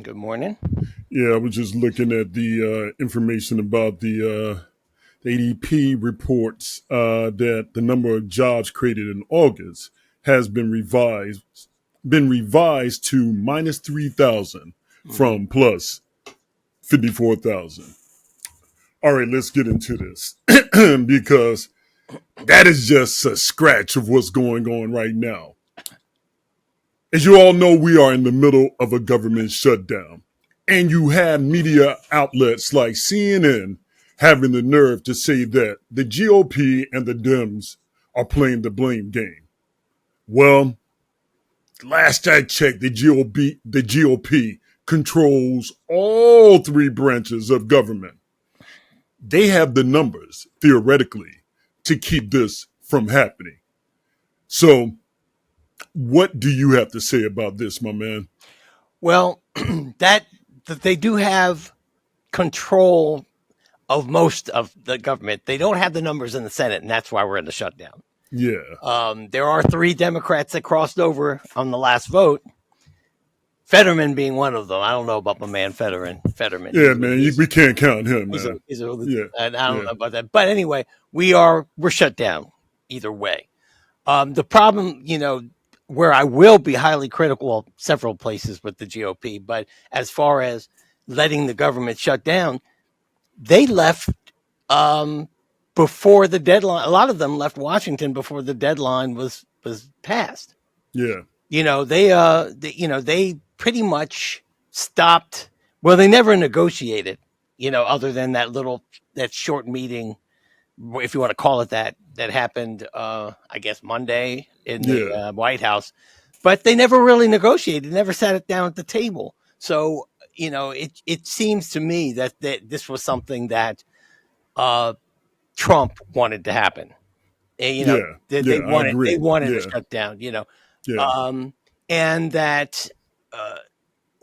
Good morning. Yeah, I was just looking at the information about the ADP reports that the number of jobs created in August has been revised to minus 3,000 Hmm. from plus 54,000. All right, let's get into this because that is just a scratch of what's going on right now. As you all know, we are in the middle of a government shutdown. And you have media outlets like CNN having the nerve to say that the GOP and the Dems are playing the blame game. Well, last I checked, the GOP controls all three branches of government. They have the numbers, theoretically, to keep this from happening. So, what do you have to say about this, my man? Well, that that they do have control of most of the government. They don't have the numbers in the Senate, and that's why we're in the shutdown. Yeah. There are three Democrats that crossed over on the last vote. Fetterman being one of them. I don't know about my man Fetterman. Yeah, man, we can't count him, man. Yeah, And I don't yeah, know about that. But anyway, we're shut down either way. The problem, where I will be highly critical of several places with the GOP, but as far as letting the government shut down, they left before the deadline. A lot of them left Washington before the deadline was passed. yeah, They pretty much stopped. Well, they never negotiated, other than that short meeting, if you want to call it that, that happened, I guess Monday in the yeah, White House, but they never really negotiated, never sat it down at the table. So, it seems to me that this was something that uh, Trump wanted to happen. yeah, They yeah. I they agree. wanted to Yeah, shut down, yeah, um, and that uh,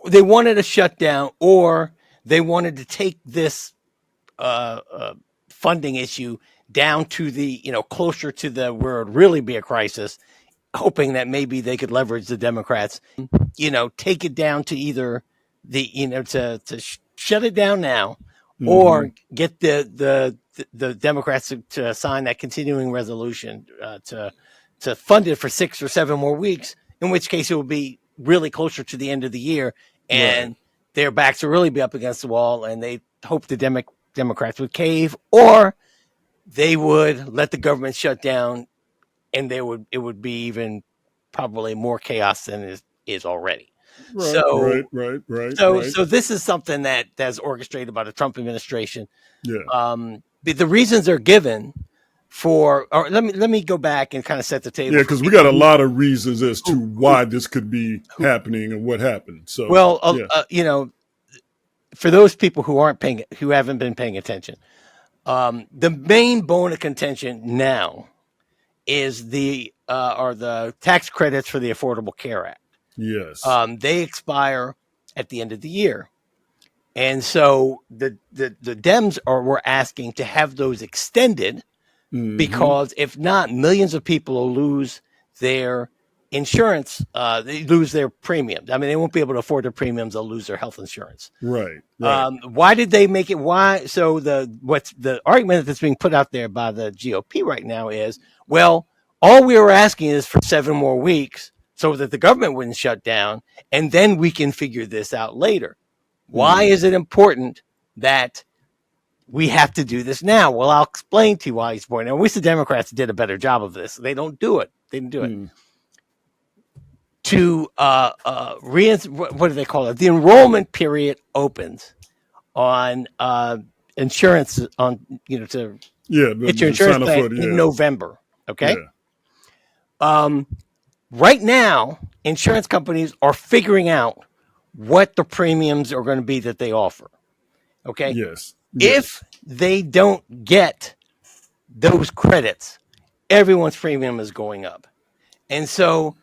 they wanted to shut down, or they wanted to take this uh, uh, funding issue down to the closer to the where it would really be a crisis, hoping that maybe they could leverage the Democrats, take it down to either to shut it down now, mm-hmm. or get the Democrats to sign that continuing resolution to fund it for 6 or 7 more weeks. In which case, it will be really closer to the end of the year, Right. and their backs will really be up against the wall, and they hope the Democrats would cave, or they would let the government shut down, and it would be even probably more chaos than is already. Right, So right, right, right, so right. so this is something that's orchestrated by the Trump administration. Yeah, The reasons are given for, or let me go back and kind of set the yeah, table for because we people got a lot of reasons as to who why this could be who happening and what happened. So, well, yeah, for those people who haven't been paying attention, the main bone of contention now is the tax credits for the Affordable Care Act. yes, They expire at the end of the year, and so the Dems were asking to have those extended, mm-hmm. because if not, millions of people will lose their insurance. They lose their premiums. I mean, they won't be able to afford their premiums. They'll lose their health insurance. Right, right. Why did they make it? Why? So what's the argument that's being put out there by the GOP right now is, well, all we were asking is for 7 more weeks so that the government wouldn't shut down, and then we can figure this out later. Why Mm, is it important that we have to do this now? Well, I'll explain to you why he's important. I wish the Democrats did a better job of this. They don't do it. They didn't do it. mm, To what do they call it? The enrollment period opens on insurance, on to yeah, get your to insurance sign up plan for it. in Yeah, November. Okay. yeah. Um, right now, insurance companies are figuring out what the premiums are going to be that they offer. Okay. Yes, yes. If they don't get those credits, everyone's premium is going up. And so,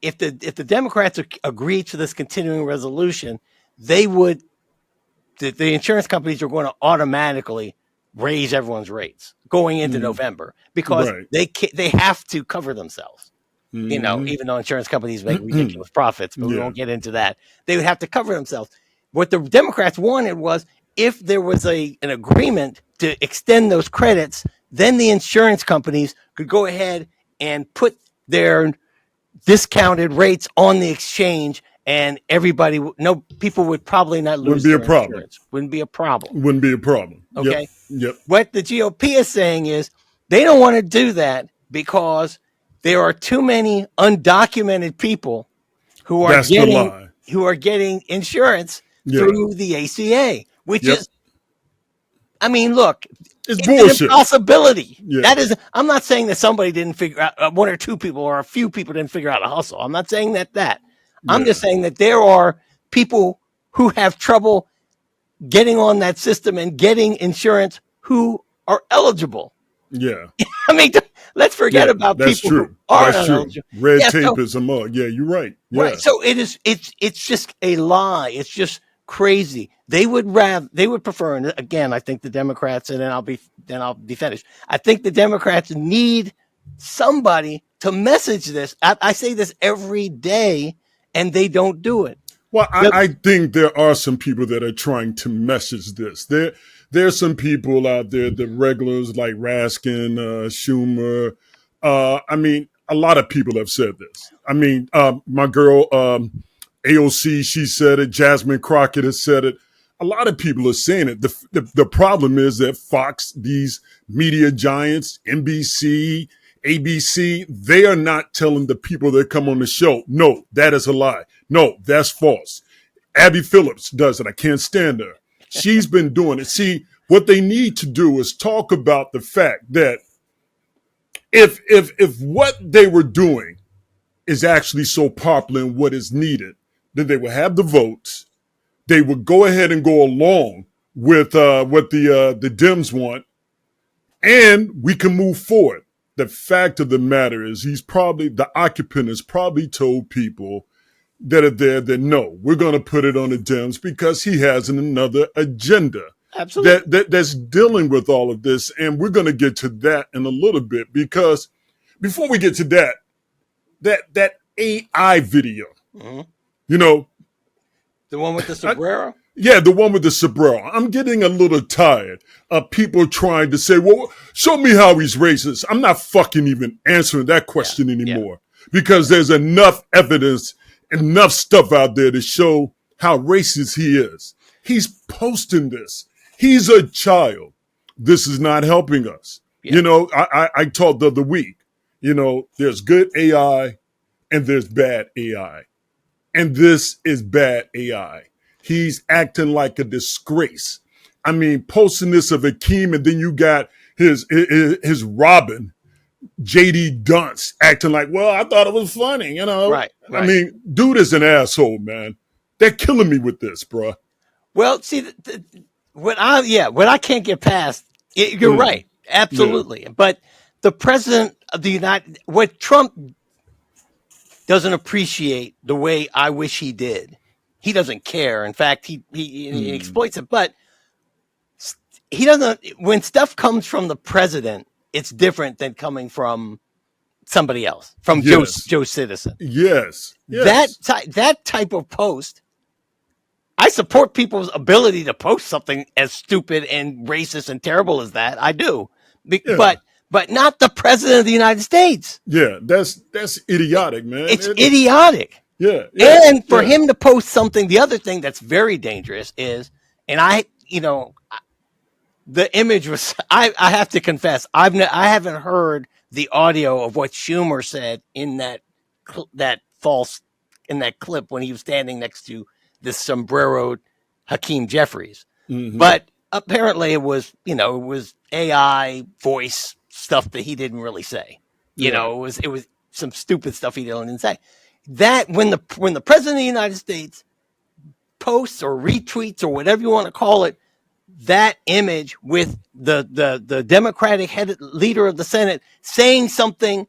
if the Democrats agree to this continuing resolution, they would the insurance companies are going to automatically raise everyone's rates going into Mm, November, because right. they have to cover themselves. Mm-hmm. even though insurance companies make ridiculous profits, but we Yeah. won't get into that. They would have to cover themselves. What the Democrats wanted was if there was an agreement to extend those credits, then the insurance companies could go ahead and put their discounted rates on the exchange, and everybody, no, people would probably not Wouldn't lose be a their problem. insurance. Wouldn't be a problem. Wouldn't be a problem. Yep. Okay. Yep. What the GOP is saying is they don't want to do that because there are too many undocumented people who are That's the getting lie. insurance Yeah. through the ACA, which Yep. is, I mean, look, It's it's an bullshit. impossibility. Yeah. That is, I'm not saying that somebody didn't figure out, one or two people or a few people didn't figure out a hustle. I'm not saying that. I'm Yeah. just saying that there are people who have trouble getting on that system and getting insurance who are eligible. Yeah. I mean, let's forget Yeah. about That's people who true. are That's true. ineligible. Red Yeah, tape so, is a mug. Yeah, you're right. Yeah. right. So it's just a lie. It's just crazy. They would prefer, and again, I think the Democrats, and then I'll be finished. I think the Democrats need somebody to message this. I say this every day, and they don't do it. Well, I think there are some people that are trying to message this. There's some people out there, the regulars like Raskin, Schumer. I mean, a lot of people have said this. I mean, my girl AOC, she said it. Jasmine Crockett has said it. A lot of people are saying it. The problem is that Fox, these media giants, NBC, ABC, they are not telling the people that come on the show, no, that is a lie. No, that's false. Abby Phillips does it. I can't stand her. She's been doing it. See, what they need to do is talk about the fact that if what they were doing is actually so popular and what is needed, then they will have the votes. They would go ahead and go along with what the Dems want, and we can move forward. The fact of the matter is, the occupant has probably told people that are there that no, we're going to put it on the Dems because he has another agenda Absolutely. that's dealing with all of this. And we're going to get to that in a little bit, because before we get to that AI video, Mm-hmm. you know, The one with the sombrero? yeah, the one with the sombrero. I'm getting a little tired of people trying to say, well, show me how he's racist. I'm not fucking even answering that question anymore, because there's enough evidence, enough stuff out there to show how racist he is. He's posting this. He's a child. This is not helping us. Yeah. You know, I talked the other week, you know, there's good AI and there's bad AI. And this is bad AI. He's acting like a disgrace. I mean, posting this of Akeem, and then you got his Robin, JD Dunce, acting like, well, I thought it was funny, you know. Right. I mean, dude is an asshole, man. They're killing me with this, bro. Well, see, what I can't get past, you're right, absolutely. Yeah. But the president of the what Trump doesn't appreciate the way I wish he did. He doesn't care. In fact, he exploits it. But he doesn't. When stuff comes from the president, it's different than coming from somebody else, from Joe Citizen. Yes. That type of post. I support people's ability to post something as stupid and racist and terrible as that. I do, but not the president of the United States. Yeah, that's idiotic, man. It's idiotic. Yeah. And for him to post something, the other thing that's very dangerous is, and the image was. I have to confess, I haven't heard the audio of what Schumer said in that clip when he was standing next to this sombreroed Hakeem Jeffries. Mm-hmm. But apparently it was AI voice stuff that he didn't really say. You know, it was some stupid stuff he didn't say. That when the president of the United States posts or retweets or whatever you want to call it, that image with the Democratic leader of the Senate saying something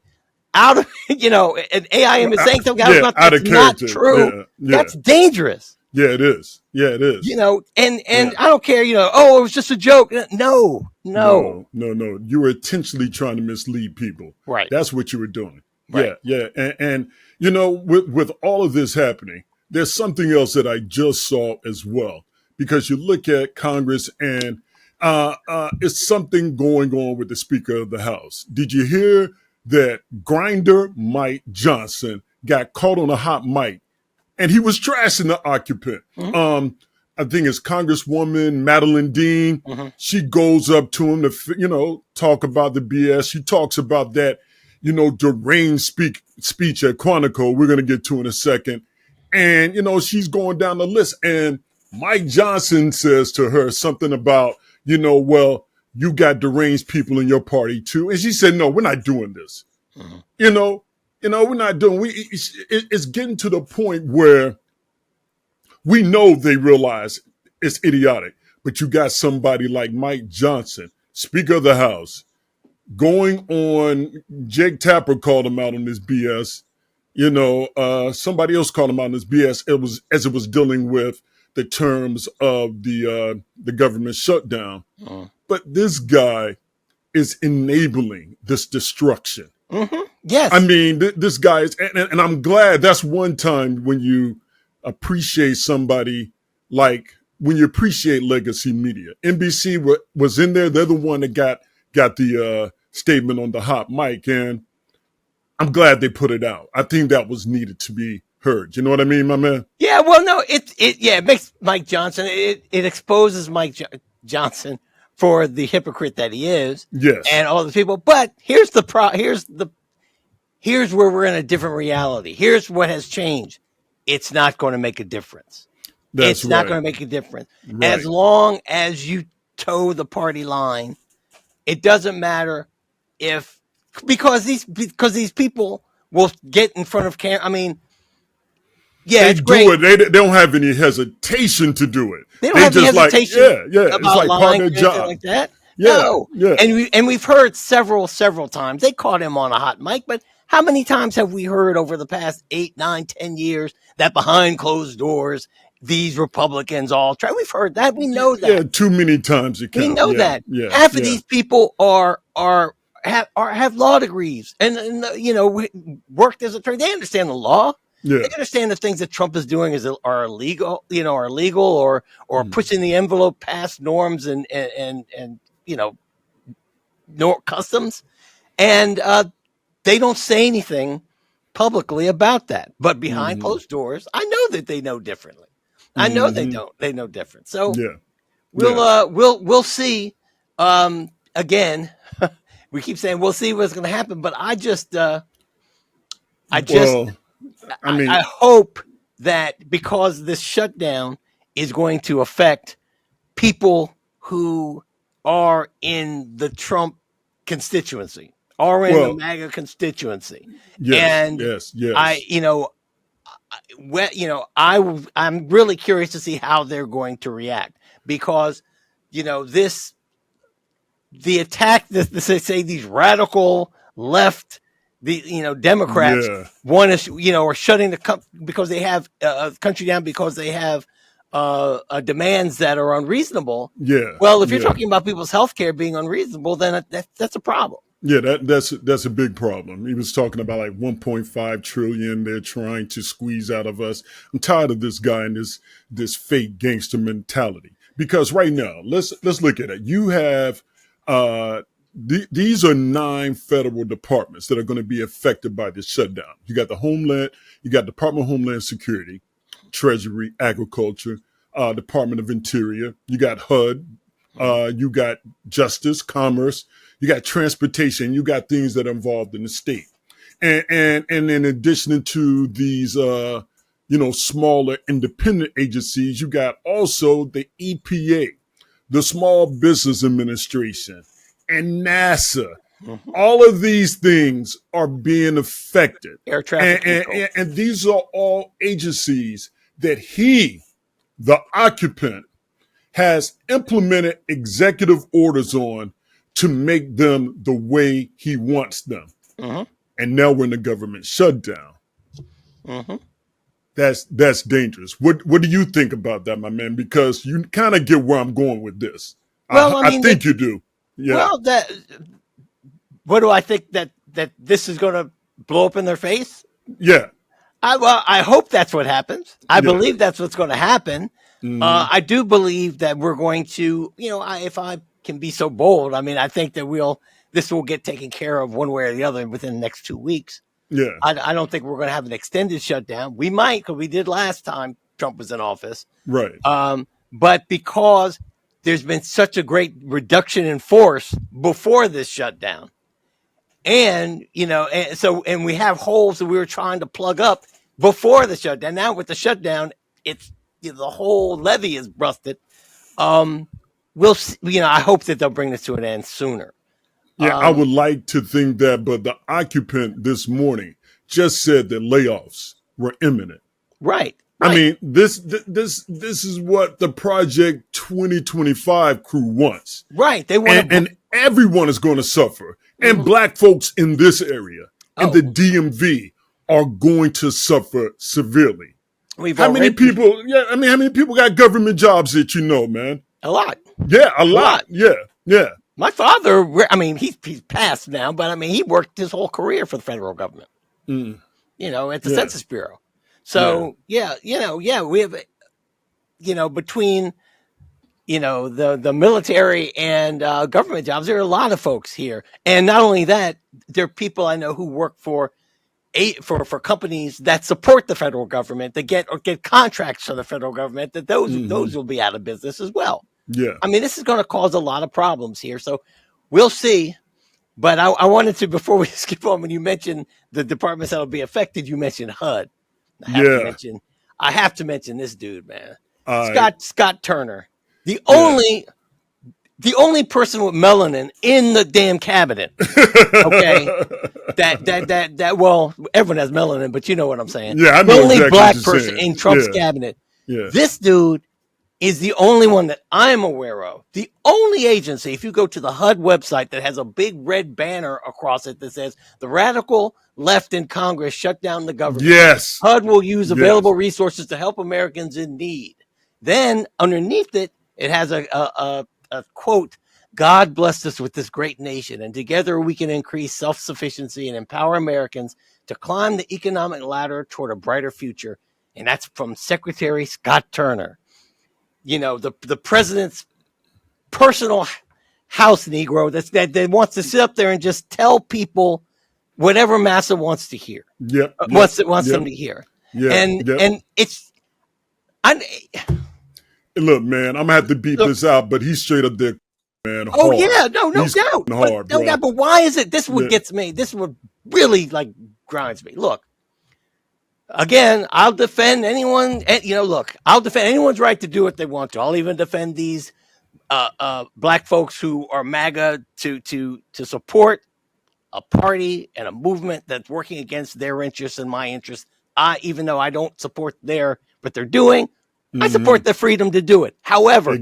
out of, an AI image saying something that's not true. That's dangerous. Yeah, it is. Yeah, it is. And I don't care, it was just a joke. No. You were intentionally trying to mislead people. Right. That's what you were doing. Right. yeah. And with all of this happening, there's something else that I just saw as well. Because you look at Congress and it's something going on with the Speaker of the House. Did you hear that Grinder Mike Johnson got caught on a hot mic and he was trashing the occupant? Mm-hmm. I think it's Congresswoman Madeline Dean. Mm-hmm. She goes up to him to, talk about the BS. She talks about that, deranged speech at Quantico. We're going to get to in a second. And, she's going down the list. And Mike Johnson says to her something about, well, you got deranged people in your party too. And she said, no, we're not doing this. Mm-hmm. We're not doing, it's getting to the point where we know they realize it's idiotic, but you got somebody like Mike Johnson, Speaker of the House, going on. Jake Tapper called him out on this BS. Somebody else called him out on this BS. It was dealing with the terms of the government shutdown. Mm-hmm. But this guy is enabling this destruction. Mm-hmm. Yes. I mean, this guy is, and I'm glad that's one time when you appreciate somebody, like when you appreciate legacy media. NBC was in there. They're the one that got the statement on the hot mic, and I'm glad they put it out. I think that was needed to be heard. You know what I mean, my man? Yeah. Well, no. It makes Mike Johnson. It exposes Mike Johnson for the hypocrite that he is. Yes. And all the people. But here's here's where we're in a different reality. Here's what has changed. It's not going to make a difference. That's it's not right. going to make a difference. Right. As long as you toe the party line, it doesn't matter because these people will get in front of camera. I mean, yeah, they it's do great. it. They don't have any hesitation to do it. They don't have any just hesitation it's about like part lying of or their anything job. like that. Yeah, No. yeah. And we've heard several times. They caught him on a hot mic, but how many times have we heard over the past 8, 9, 10 years that behind closed doors, these Republicans all try? We've heard that. We know that. Yeah, too many times you We count. know Yeah, that. yeah, Half of yeah. these people have law degrees and worked as attorney. They understand the law. Yeah. They understand the things that Trump is doing are illegal, are illegal or Mm. pushing the envelope past norms and customs, and they don't say anything publicly about that. But behind Mhm. closed doors, I know that they know differently. I know they Mhm. don't. They know different. So Yeah. we'll see. Again, we keep saying we'll see what's going to happen, but I Well, I mean, I hope that because this shutdown is going to affect people who are in the Trump constituency, are in the well, MAGA constituency, yes, and yes, yes. I'm really curious to see how they're going to react because the attack that say these radical left Democrats Yeah, want to are shutting because they have country down because they have demands that are unreasonable. yeah, Well, if you're yeah. talking about people's health care being unreasonable, then that's a problem. Yeah, that's a big problem. He was talking about like 1.5 trillion they're trying to squeeze out of us. I'm tired of this guy and this fake gangster mentality. Because right now, let's look at it. You have these are 9 federal departments that are going to be affected by this shutdown. You got Department of Homeland Security, Treasury, Agriculture, Department of Interior. You got HUD. You got Justice, Commerce. You got Transportation. You got things that are involved in the state. And in addition to these, smaller independent agencies, you got also the EPA, the Small Business Administration, and NASA. Mm-hmm. All of these things are being affected. Air traffic control. And these are all agencies that the occupant, has implemented executive orders on to make them the way he wants them. Mm-hmm. And now we're in the government shutdown. Mm-hmm. That's dangerous. What do you think about that, my man? Because you kind of get where I'm going with this. Well, I think you do. Yeah. Well, what do I think that this is going to blow up in their face? Yeah, I hope that's what happens. I yeah. believe that's what's going to happen. Mm-hmm. I do believe that we're going to, if I can be so bold, I mean, I think that this will get taken care of one way or the other within the next 2 weeks. Yeah, I don't think we're going to have an extended shutdown. We might, because we did last time Trump was in office. right. But because there's been such a great reduction in force before this shutdown, and we have holes that we were trying to plug up before the shutdown. Now with the shutdown, it's the whole levee is busted. We'll see, I hope that they'll bring this to an end sooner. Yeah, I would like to think that, but the occupant this morning just said that layoffs were imminent. Right. I mean, this is what the Project 2025 crew wants. Right. They want and everyone is going to suffer. And black folks in this area and the DMV are going to suffer severely. How many people got government jobs that you know, man? A lot. Yeah, a lot. Yeah. My father, I mean, he's passed now, but I mean, he worked his whole career for the federal government. At the Census Bureau. So we have, between, the military and government jobs, there are a lot of folks here. And not only that, there are people I know who work for companies that support the federal government, that get contracts from the federal government, that those will be out of business as well. Yeah. I mean, this is going to cause a lot of problems here. So we'll see. But I wanted to, before we skip on, when you mentioned the departments that will be affected, you mentioned HUD. I have to mention this dude, man. Scott Turner. The only person with melanin in the damn cabinet. Okay. Well, everyone has melanin, but you know what I'm saying. Yeah, I know the only exactly black person in Trump's cabinet. Yeah. This dude is the only one that I'm aware of. The only agency, if you go to the HUD website, that has a big red banner across it that says the radical left in Congress shut down the government. Yes. HUD will use available resources to help Americans in need. Then underneath it, it has a quote, God blessed us with this great nation, and together we can increase self-sufficiency and empower Americans to climb the economic ladder toward a brighter future. And that's from Secretary Scott Turner. The president's personal house Negro that wants to sit up there and just tell people whatever Massa wants to hear. Wants them to hear. And it's look, man, I'm gonna have to beat this out, but he's straight up there, man. Oh hard. Yeah, no he's doubt. Hard, but why is it? This is what gets me. This is what really grinds me. Look, again, I'll defend anyone. I'll defend anyone's right to do what they want to. I'll even defend these black folks who are MAGA to support a party and a movement that's working against their interests and my interests. Even though I don't support what they're doing, I support their freedom to do it. However,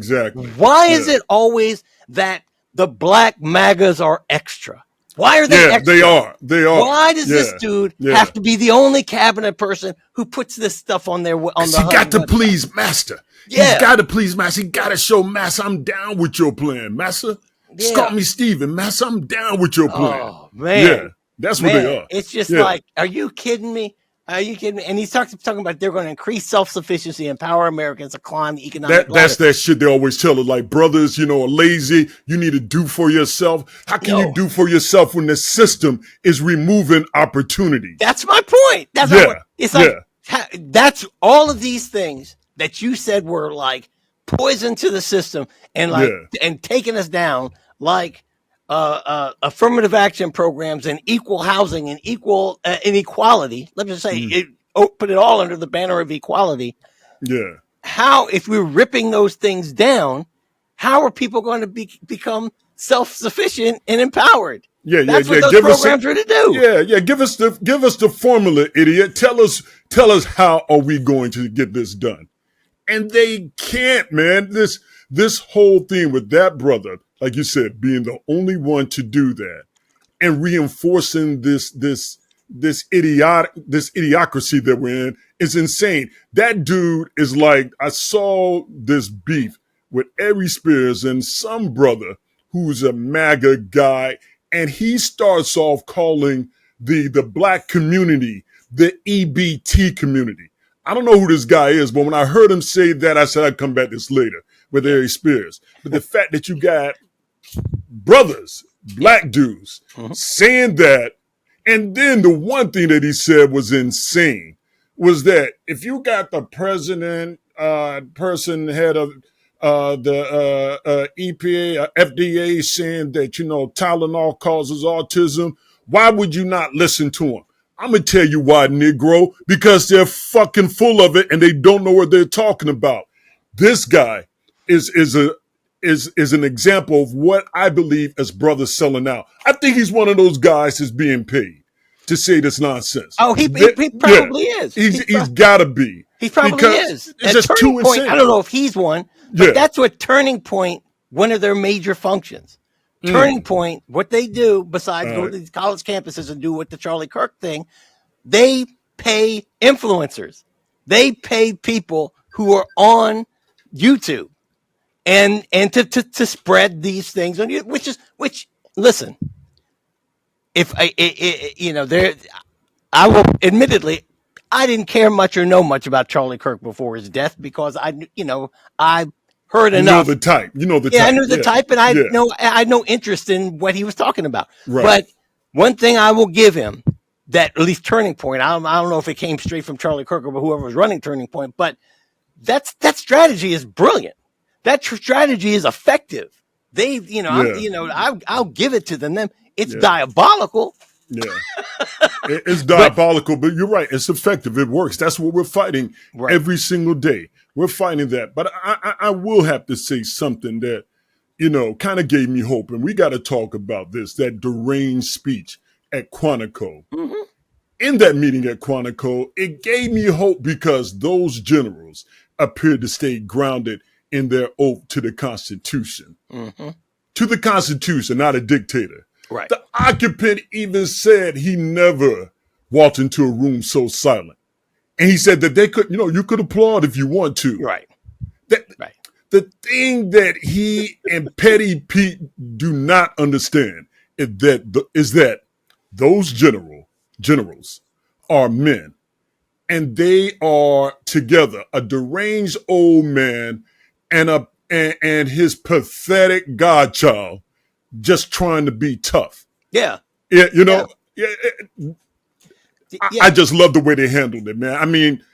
why is it always that the black MAGAs are extra? Why are they extra? They are. Why does this dude have to be the only cabinet person who puts this stuff on their on the? He got to please Master. He's got to please Master. He got to show Master, I'm down with your plan, Master. Just call me Steven. Master, I'm down with your plan. Oh man, yeah, that's what they are. It's just like, are you kidding me? Are you kidding me? And he's talking about they're going to increase self-sufficiency, empower Americans to climb the economic ladder. That's that shit they always tell us, like, brothers, are lazy. You need to do for yourself. How can you do for yourself when the system is removing opportunities? That's my point. That's it's like that's all of these things that you said were like poison to the system and and taking us down, like affirmative action programs and equal housing and equal inequality. Let me just say put it all under the banner of equality. Yeah. How, if we're ripping those things down, how are people going to become self-sufficient and empowered? That's what those programs are to do. Give us the formula, idiot. Tell us how are we going to get this done? And they can't, man. This whole thing with that brother, like you said, being the only one to do that and reinforcing this idiocracy that we're in is insane. That dude is like, I saw this beef with Ari Spears and some brother who's a MAGA guy, and he starts off calling the black community, the EBT community. I don't know who this guy is, but when I heard him say that, I said I'd come back this later with Ari Spears. But the fact that you got brothers, black dudes, saying that, and then the one thing that he said was insane was that if you got the president, person head of the EPA, FDA saying that, you know, Tylenol causes autism, why would you not listen to him? I'm going to tell you why, Negro, because they're fucking full of it and they don't know what they're talking about. This guy is an example of what I believe as brothers selling out. I think he's one of those guys that's being paid to say this nonsense. Oh, he probably is. He's got to be. He probably is. It's just too insane. I don't know if he's one, but that's what Turning Point, one of their major functions. Turning Point, what they do, besides go to these college campuses and do what the Charlie Kirk thing, they pay influencers. They pay people who are on YouTube and to spread these things on you, which listen, if I will admittedly, I didn't care much or know much about Charlie Kirk before his death because I heard enough. You know the type. I knew the type, and I had no interest in what he was talking about. Right. But one thing I will give him, that at least Turning Point, I don't know if it came straight from Charlie Kirk or whoever was running Turning Point, but that strategy is brilliant. That strategy is effective. They, I'll give it to them. It's diabolical. Yeah, it's diabolical, but you're right. It's effective. It works. That's what we're fighting every single day. We're fighting that. But I will have to say something that, kind of gave me hope. And we got to talk about this, that deranged speech at Quantico. Mm-hmm. In that meeting at Quantico, it gave me hope because those generals appeared to stay grounded in their oath to the Constitution. Mm-hmm. To the Constitution, not a dictator. Right. The occupant even said he never walked into a room so silent. And he said that they could, you could applaud if you want to. Right. Right. The thing that he and Petty Pete do not understand is that those generals are men. And they are together, a deranged old man and his pathetic godchild just trying to be tough. Yeah. Yeah, I just love the way they handled it, man. I mean,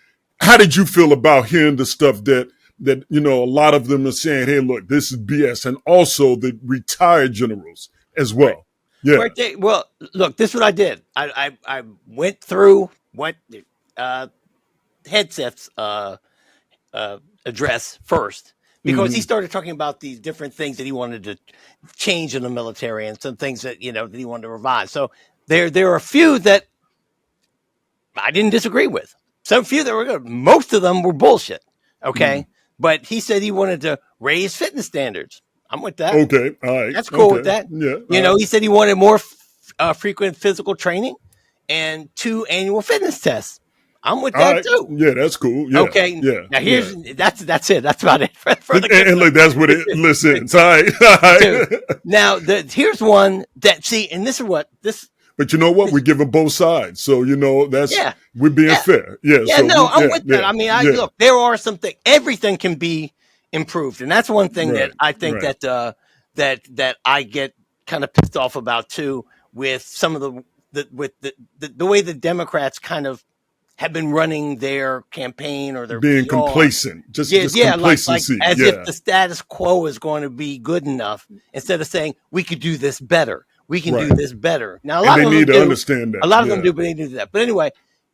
how did you feel about hearing the stuff that a lot of them are saying, hey, look, this is BS, and also the retired generals as well. Right. Yeah. Right. Well, look, this is what I did. I went through what Hegseth's address first. Because he started talking about these different things that he wanted to change in the military and some things that, that he wanted to revise. So there are a few that I didn't disagree with. Some few that were good. Most of them were bullshit. Okay. But he said he wanted to raise fitness standards. I'm with that. Okay. All right. That's cool with that. Yeah. He said he wanted more frequent physical training and 2 annual fitness tests. I'm with that too. Yeah, that's cool. Yeah. Okay. Yeah. Now that's it. That's about it. And look, that's what it listens. All right. Now here's one that and this is what this. But you know what? We give them both sides, so that's we're being fair. Yeah. Yeah. So I'm with that. I mean, look, there are some things. Everything can be improved, and that's one thing that I think that I get kind of pissed off about too, with some of the way the Democrats kind of have been running their campaign or their being PR. Complacent, just complacency, like as if the status quo is going to be good enough, instead of saying we could do this better. We can do this better. Now a lot of them need to understand that. A lot of them do, but they do that. But anyway,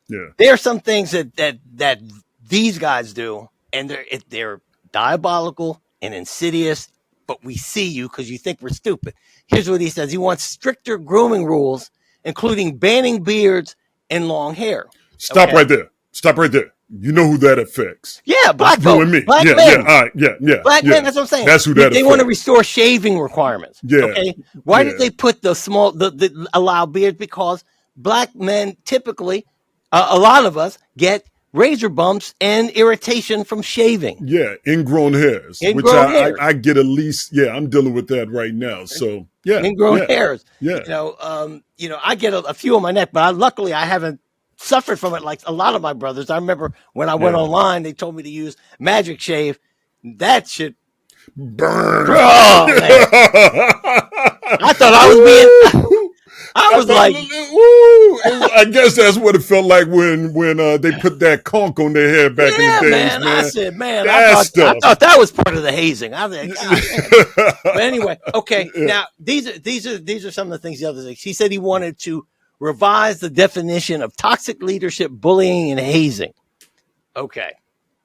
there are some things that these guys do, and they're diabolical and insidious. But we see you because you think we're stupid. Here's what he says: he wants stricter grooming rules, including banning beards and long hair. Stop right there. You know who that affects? Yeah, black folks. You and me. Black men. Yeah, all right, yeah. Black men, that's what I'm saying. That's who that They want to restore shaving requirements. Yeah. Okay. Why did they put the allow beards? Because black men typically, a lot of us get razor bumps and irritation from shaving. Yeah, ingrown hairs. Ingrown hairs. I get at least, I'm dealing with that right now. So Yeah. ingrown Yeah. hairs. Yeah. I get a few on my neck, but luckily I haven't suffered from it like a lot of my brothers. I remember when I went Yeah. online, they told me to use Magic Shave. That shit, Burn. oh man, I thought I was being. Woo! I I was thought, like, woo! I guess that's what it felt like when they put that conch on their head back in the yeah, days, man. I man. said, man, That I stuff. thought that was part of the hazing. I was like, God damn. But anyway, okay. Yeah. Now these are some of the things. The other things he said he wanted to revise the definition of toxic leadership, bullying, and hazing. Okay.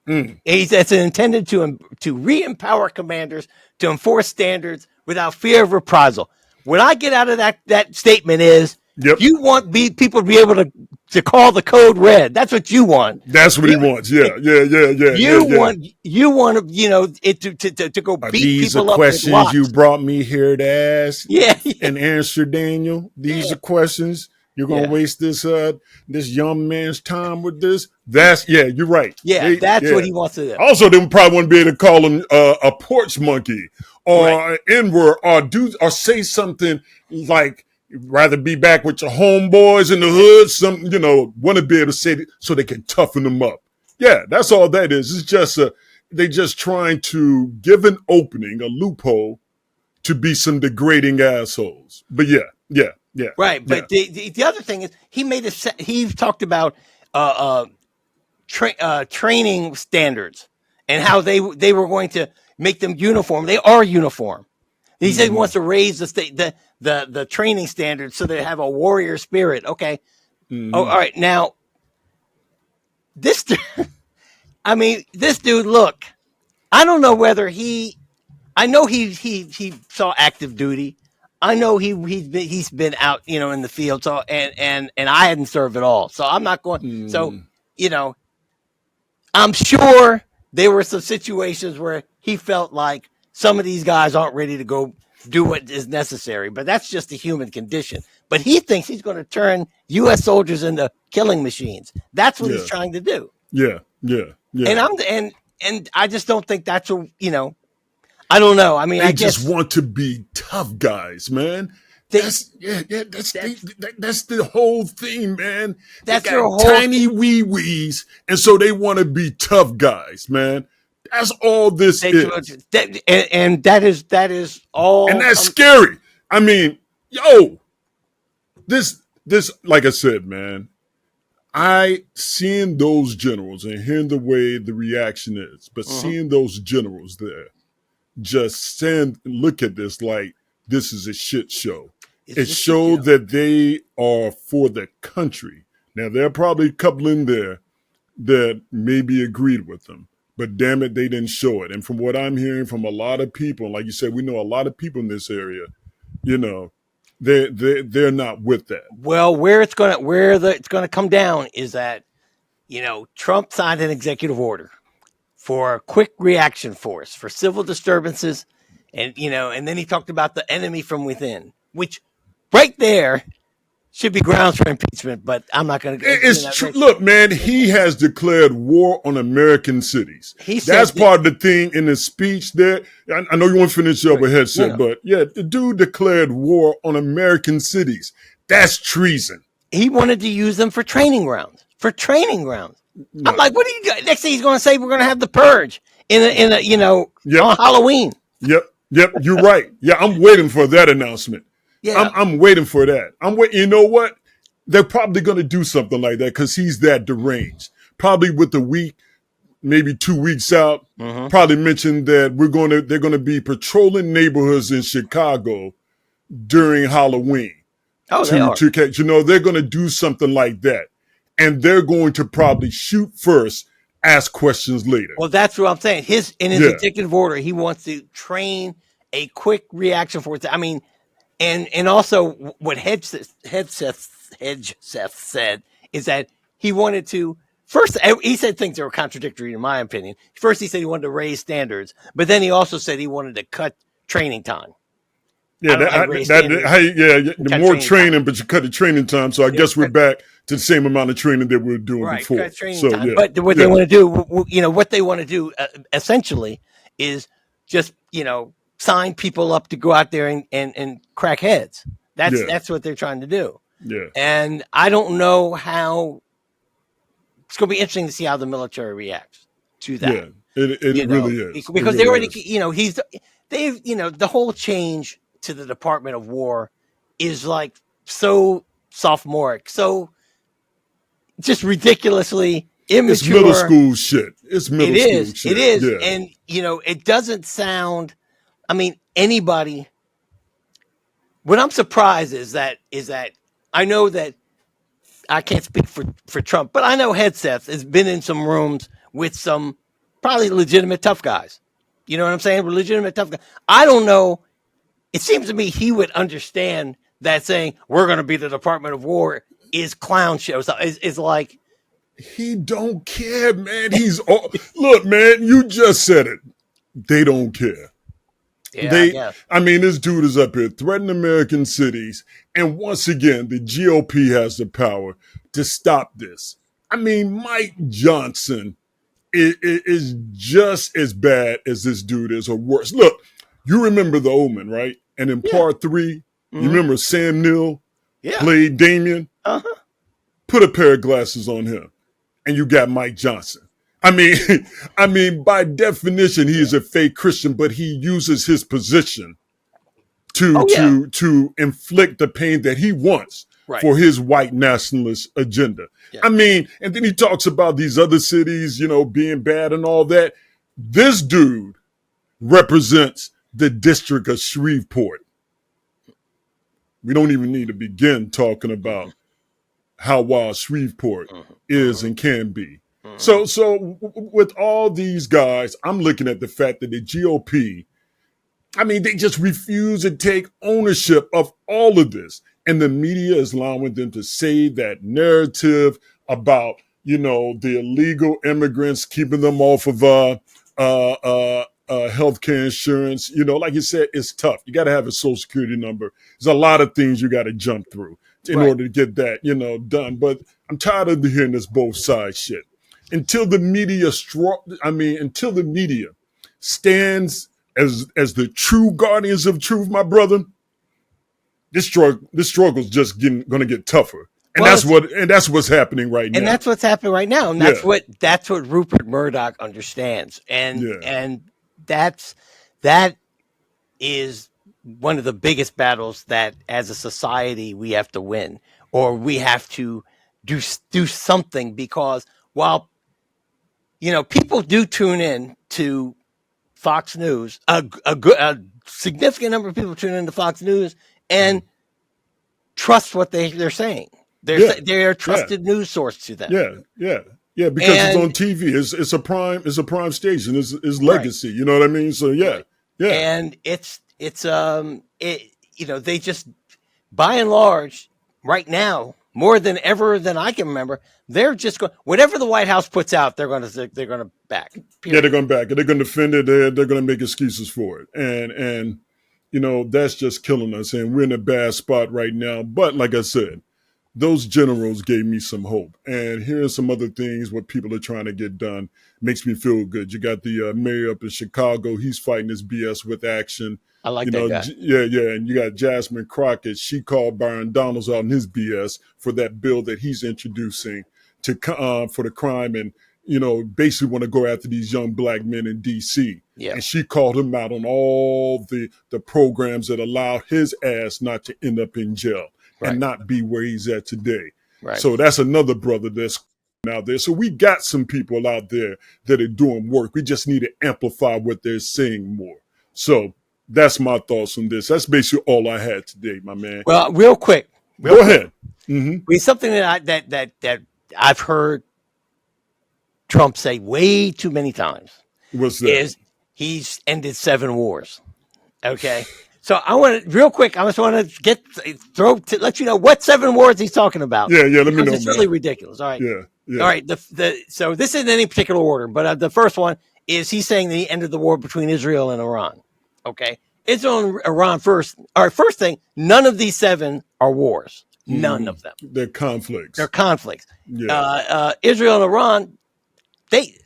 He said it's intended to re-empower commanders to enforce standards without fear of reprisal. What I get out of that statement is Yep. you want people to be able to call the code red. That's what you want. That's what he wants. Yeah. You want it to go Are beat these the people up with questions you locks. brought me here to ask Yeah, and answer, Daniel? These yeah, are questions. You're gonna yeah, waste this young man's time with this? That's you're right. yeah. That's what he wants to do. Also, they would probably wouldn't be able to call him a porch monkey Right. or an N-word or say something like rather be back with your homeboys in the hood. Some want to be able to say it so they can toughen them up. Yeah, that's all that is. It's just they just trying to give an opening, a loophole to be some degrading assholes. But yeah. Right. But the other thing is he talked about training standards and how they were going to make them uniform. They are uniform. He said he wants to raise the training standards so they have a warrior spirit. Okay. Oh, all right. Now, this dude, look, I don't know whether I know he saw active duty. I know he's been out, in the field. So and I hadn't served at all. So I'm not going. So I'm sure there were some situations where he felt like some of these guys aren't ready to go do what is necessary, but that's just the human condition. But he thinks he's going to turn U.S. soldiers into killing machines. That's what he's trying to do. Yeah. And I just don't think that's I don't know. I mean, they I guess just want to be tough guys, man. That's the whole thing, man. That's they their got whole tiny wee wees, and so they want to be tough guys, man. That's all this is, and that is all, and that's scary. I mean, this like I said, man. I seeing those generals and hearing the way the reaction is, but seeing those generals there just look at this like this is a shit show. It showed that they are for the country. Now, there are probably a couple in there that maybe agreed with them, but damn it, they didn't show it. And from what I'm hearing from a lot of people, like you said, we know a lot of people in this area, they're not with that. Well, where it's gonna come down is that Trump signed an executive order for a quick reaction force for civil disturbances, and then he talked about the enemy from within, which right there should be grounds for impeachment. But I'm not going to. It's true. Look, man, he has declared war on American cities. That's part of the thing in his speech there. I know you want to finish up with headset, but yeah, the dude declared war on American cities. That's treason. He wanted to use them for training grounds. No. I'm like, what are you doing? Next thing he's going to say, we're going to have the purge on Halloween. Yep. You're right. Yeah, I'm waiting for that announcement. Yeah, I'm waiting for that. You know what? They're probably going to do something like that because he's that deranged. Probably with the week, maybe 2 weeks out. Probably mentioned that they're going to be patrolling neighborhoods in Chicago during Halloween. Oh, they are. They're going to do something like that, and they're going to probably shoot first, ask questions later. Well, that's what I'm saying. In his executive order, he wants to train a quick reaction force. I mean. And also what Hedgeseth said is that he wanted to first. He said things that were contradictory in my opinion. First, he said he wanted to raise standards, but then he also said he wanted to cut training time. Yeah, the more training, but you cut the training time. So I guess we're back to the same amount of training that we were doing before. Cut training time. But what they want to do, what they want to do essentially is just sign people up to go out there and crack heads. Yeah. That's what they're trying to do. Yeah. And I don't know how. It's going to be interesting to see how the military reacts to that. Yeah. It really is. Because It they really already, is. the whole change to the Department of War is like so sophomoric, so just ridiculously immature. It's middle school shit. It's middle school shit. It is. Yeah. And, it doesn't sound, I mean, anybody. What I'm surprised is that I know that I can't speak for Trump, but I know Hegseth has been in some rooms with some probably legitimate tough guys. You know what I'm saying? Legitimate tough guys. I don't know. It seems to me he would understand that saying we're going to be the Department of War is clown show. So is like, he don't care, man. Look, man, you just said it. They don't care. yeah, I mean, this dude is up here threatening American cities. And once again, the GOP has the power to stop this. I mean, Mike Johnson is just as bad as this dude is, or worse. Look, you remember The Omen, right? And in part 3, you remember Sam Neill played Damien? Uh-huh. Put a pair of glasses on him, and you got Mike Johnson. I mean, by definition, he is a fake Christian, but he uses his position to inflict the pain that he wants for his white nationalist agenda. Yeah. I mean, and then he talks about these other cities, being bad and all that. This dude represents the district of Shreveport. We don't even need to begin talking about how wild Shreveport is and can be. So with all these guys, I'm looking at the fact that the GOP, I mean, they just refuse to take ownership of all of this. And the media is allowing them to say that narrative about, the illegal immigrants, keeping them off of healthcare insurance. Like you said, it's tough. You got to have a social security number. There's a lot of things you got to jump through in order to get that, done. But I'm tired of hearing this both sides shit. Until the media stands as the true guardians of truth, my brother, this struggle's just going to get tougher. And that's what's happening right now. And that's what's happening right now. And that's what Rupert Murdoch understands. And that is one of the biggest battles that as a society we have to win, or we have to do something, because while people do tune in to Fox News, a significant number of people tune into Fox News and trust what they're saying. They're a trusted news source to them. Yeah, because it's on TV. It's a prime station. It's legacy. You know what I mean? So yeah. And they just, by and large, right now, more than ever than I can remember, they're just going, whatever the White House puts out, they're going to back. Period. Yeah, they're going to back it. They're going to defend it. They're going to make excuses for it. And that's just killing us. And we're in a bad spot right now. But like I said, those generals gave me some hope. And hearing some other things, what people are trying to get done, makes me feel good. You got the mayor up in Chicago. He's fighting this BS with action. I like that guy. Yeah. And you got Jasmine Crockett. She called Byron Donalds out in his BS for that bill that he's introducing for the crime, and basically want to go after these young black men in D.C. Yeah. And she called him out on all the programs that allow his ass not to end up in jail and not be where he's at today. Right. So that's another brother that's out there. So we got some people out there that are doing work. We just need to amplify what they're saying more. So that's my thoughts on this. That's basically all I had today, my man. Well, real quick. Go ahead. Mm-hmm. Something that I've heard Trump say way too many times. What's that? Is he's ended 7 wars. Okay. So I want to, real quick, I just want to let you know what 7 wars he's talking about. Yeah, let me know. It's really ridiculous. All right. Yeah. All right. So this isn't in any particular order, but the first one is he's saying that he ended the war between Israel and Iran. Okay. Israel and Iran first. All right. First thing, none of these 7 are wars. None of them. They're conflicts. Yeah. Israel and Iran, they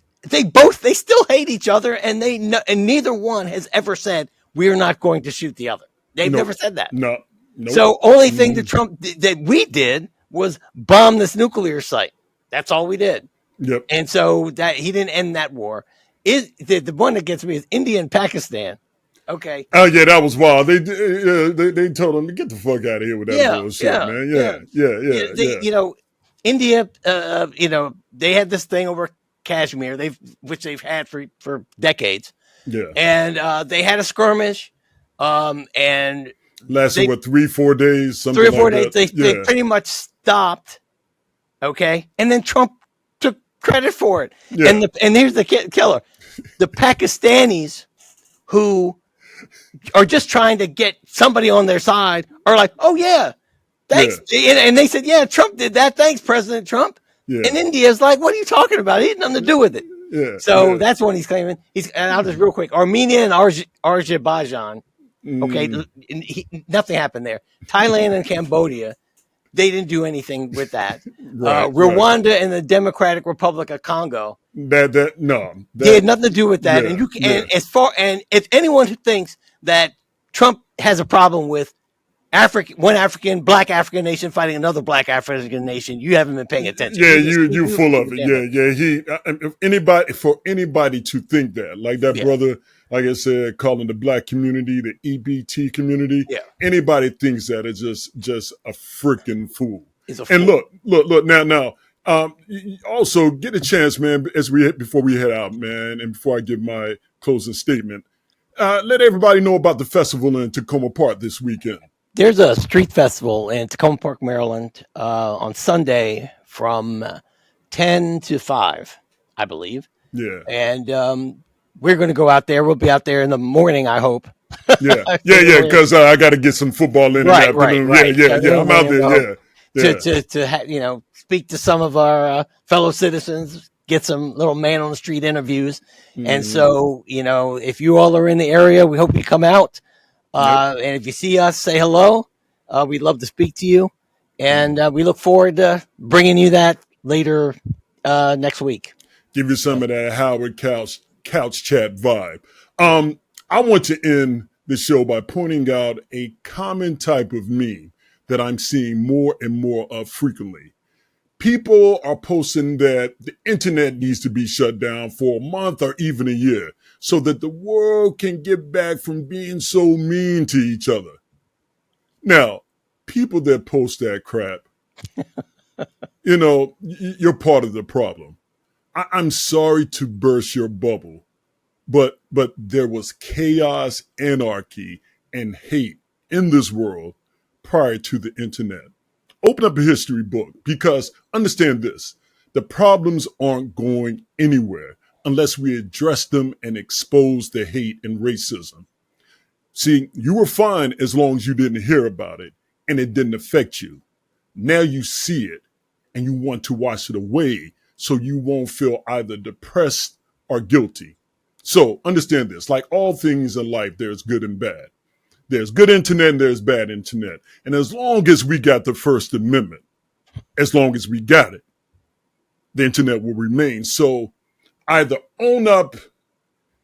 still hate each other, and neither one has ever said we're not going to shoot the other. They've No, never said that. no, nope. So only thing that Trump that we did was bomb this nuclear site. That's all we did. Yep. And so that he didn't end that war. Is the one that gets me is India and Pakistan. Okay. Oh yeah, that was wild. They told him to get the fuck out of here with that Yeah, bullshit, yeah, man. yeah. Yeah. India, they had this thing over Kashmir, which they've had for decades, Yeah. and they had a skirmish, and Lasted they what 3-4 days, something 3 or 4 like days that. they Yeah. pretty much stopped. Okay, and then Trump took credit for it, Yeah. and here's the killer: the Pakistanis who are just trying to get somebody on their side are like, oh yeah, thanks. Yeah. And they said, yeah, Trump did that. Thanks, President Trump. Yeah. And India's like, what are you talking about? He had nothing to do with it. Yeah. So Yeah. that's when he's claiming. And I'll just real quick, Armenia and Azerbaijan. Okay, nothing happened there. Thailand and Cambodia, they didn't do anything with that. Right. Rwanda and the Democratic Republic of Congo, They had nothing to do with that. Yeah, And you can, yeah. and if anyone who thinks that Trump has a problem with one Black African nation fighting another Black African nation, you haven't been paying attention. Yeah, you full of it. Yeah. If anybody to think that, like that brother, like I said, calling the Black community the EBT community, anybody thinks that is just a freaking fool. And look now. Also, get a chance, man. Before we head out, man, and before I give my closing statement, let everybody know about the festival in Tacoma Park this weekend. There's a street festival in Tacoma Park, Maryland, on Sunday from 10 to 5, I believe. Yeah. And we're going to go out there. We'll be out there in the morning, I hope. Yeah, because I got to get some football in. Right. Yeah. I'm out there. To speak to some of our fellow citizens, get some little man on the street interviews. And so, if you all are in the area, we hope you come out. And if you see us, say hello. We'd love to speak to you. And we look forward to bringing you that later next week. Give you some of that Howard Couch Chat vibe. I want to end the show by pointing out a common type of meme that I'm seeing more and more of frequently. People are posting that the internet needs to be shut down for a month or even a year so that the world can get back from being so mean to each other. Now, people that post that crap, you're part of the problem. I'm sorry to burst your bubble, but there was chaos, anarchy, and hate in this world prior to the internet. Open up a history book because understand this, the problems aren't going anywhere unless we address them and expose the hate and racism. See, you were fine as long as you didn't hear about it and it didn't affect you. Now you see it and you want to wash it away so you won't feel either depressed or guilty. So understand this, like all things in life, there's good and bad. There's good internet and there's bad internet. And as long as we got the First Amendment, as long as we got it, the internet will remain. So either own up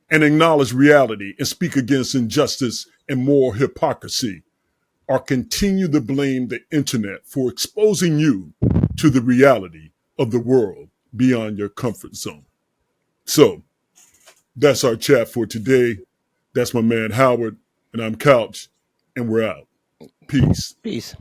and acknowledge reality and speak against injustice and moral hypocrisy, or continue to blame the internet for exposing you to the reality of the world beyond your comfort zone. So that's our chat for today. That's my man Howard, and I'm Couch, and we're out. Peace. Peace.